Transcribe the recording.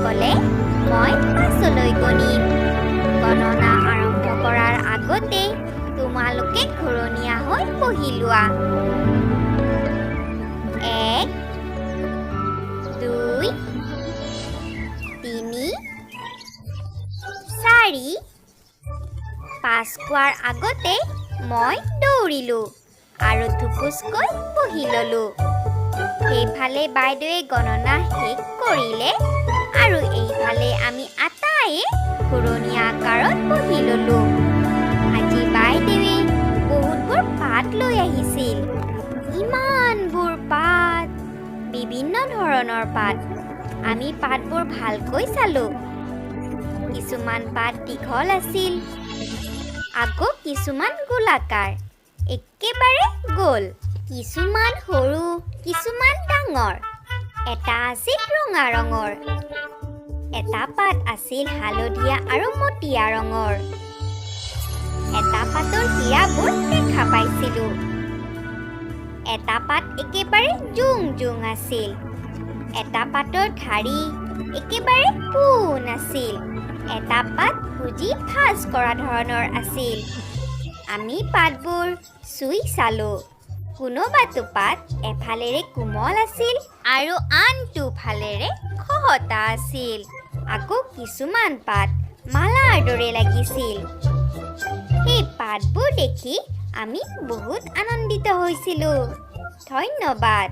ক'লে মই পাছলৈ গণিম। গণনা আৰম্ভ কৰাৰ আগতে তোমালোকে ঘূৰণীয়া হৈ বহি লোৱা। 1 2 3 4 5 কোৱাৰ আগতে মই দৌৰিলোঁ আৰু ধুপুচকৈ বহি ল'লোঁ। সেইফালে বাইদেৱে গণনা শেষ কৰিলে আৰু এইফালে আমি আটাইয়ে ঘূৰণীয়া আকাৰত বহি ল'লোঁ। আজি বাইদেৱে বহুতবোৰ পাত লৈ আহিছিল। ইমানবোৰ পাত, বিভিন্ন ধৰণৰ পাত। আমি পাতবোৰ ভালকৈ চালোঁ। কিছুমান পাত দীঘল আছিল, আকৌ কিছুমান গোলাকাৰ, একেবাৰে গোল। কিছুমান সৰু, কিছুমান ডাঙৰ। এটা আছিল ৰঙা ৰঙৰ। এটা পাত আছিল হালধীয়া আৰু মটীয়া ৰঙৰ। এটা পাতৰ হীৰাবোৰ দেখা পাইছিলোঁ। এটা পাত একেবাৰে জোং জোং আছিল। এটা পাতৰ ঠাৰি একেবাৰে পোন আছিল। এটা পাত ভুজি ভাজ কৰা ধৰণৰ আছিল। আমি পাতবোৰ চুই চালোঁ। কোনোবাটো পাত এফালেৰে কোমল আছিল আৰু আনটো ফালেৰে খহটা আছিল। আকৌ কিছুমান পাত মালাৰ দৰে লাগিছিল। সেই পাতবোৰ দেখি আমি বহুত আনন্দিত হৈছিলোঁ। ধন্যবাদ।